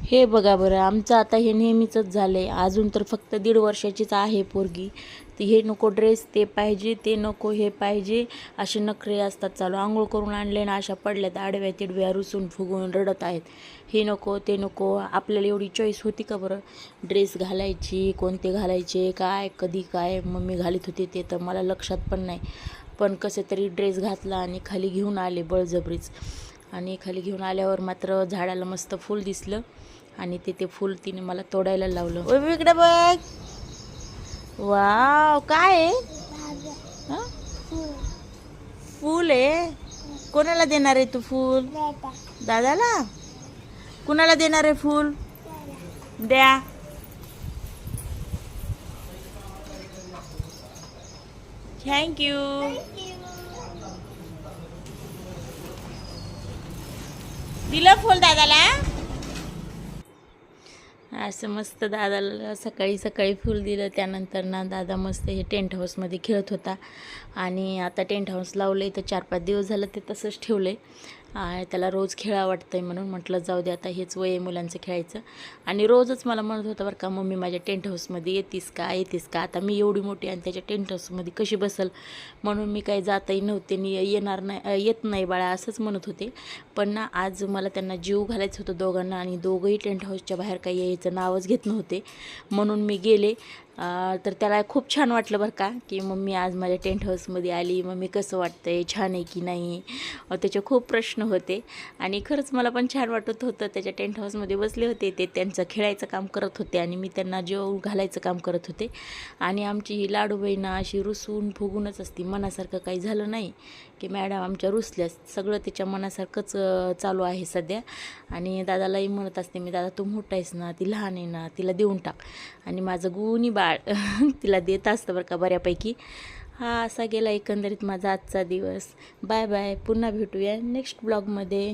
हे बघा बरं, आमचं आता हे नेहमीचंच झालं आहे. अजून तर फक्त 1.5 वर्षाचीच आहे पोरगी. तर हे नको ड्रेस, ते पाहिजे, ते नको हे पाहिजे, असे नखरे असतात चालू. आंघोळ करून आणले ना अशा पडल्यात आडव्या तिडव्या, रुसून फुगून रडत आहेत. हे नको ते नको. आपल्याला एवढी चॉईस होती का बरं ड्रेस घालायची, कोणते घालायचे, काय कधी काय मम्मी घालीत होती ते तर मला लक्षात पण नाही. पण कसे तरी ड्रेस घातला आणि खाली घेऊन आले बळजबरीच. आणि खाली घेऊन आल्यावर मात्र झाडाला मस्त फूल दिसलं आणि ते फूल तिने मला तोडायला लावलं. ओ इकडे बघ, वाव काय आहे? हं? फूल आहे. कोणाला देणार आहे तू फूल? दादाला. कुणाला देणार आहे फूल? द्या. थँक्यू. दिलं फूल दादाला. असं मस्त दादाला सकाळी सकाळी फूल दिलं. त्यानंतर ना दादा मस्त हे टेंट हाऊसमध्ये खेळत होता. आणि आता टेंट हाऊस लावलं आहे तर 4-5 दिवस झालं ते तसंच ठेवलं आहे. त्याला रोज खेळा वाटतं आहे म्हणून म्हटलं जाऊ दे, आता हेच वय आहे मुलांचं खेळायचं. आणि रोजच मला म्हणत होतं बरं का, मम्मी माझ्या टेंट हाऊसमध्ये येतीस का येतीस का. आता मी एवढी मोठी आणि त्याच्या टेंट हाऊसमध्ये कशी बसल, म्हणून मी काही जातही नव्हते, येणार नाही, येत नाही बाळा असंच म्हणत होते. पण ना आज मला त्यांना जीव घालायचं होतं दोघांना, आणि दोघंही टेंट हाऊसच्या बाहेर काही यायचं नावच घेत नव्हते. म्हणून मी गेले. तर त्याला खूप छान वाटलं बरं का, की मम्मी आज माझ्या टेंट हाऊसमध्ये आली, मम्मी कसं वाटतं आहे, छान आहे की नाही. त्याचे खूप प्रश्न होते आणि खरंच मला पण छान वाटत होतं. त्याच्या टेंट हाऊसमध्ये बसले होते, ते त्यांचं खेळायचं काम करत होते आणि मी त्यांना जीव घालायचं काम करत होते. आणि आमची ही लाडूबाई ना अशी रुसून फुगूनच असती, मनासारखं काही झालं नाही की मॅडम आमच्या रुसल्यास. सगळं तिच्या मनासारखंच चालू आहे सध्या. आणि दादालाही म्हणत असते मी, दादा तू मोठा आहेस ना, ती लहान आहे ना, तिला देऊन टाक. आणि माझं गुणी बाळ तिला देत असतं बरं का बऱ्यापैकी. हा असा गेला एकंदरीत माझा आजचा दिवस. बाय बाय, पुन्हा भेटूया नेक्स्ट ब्लॉगमध्ये.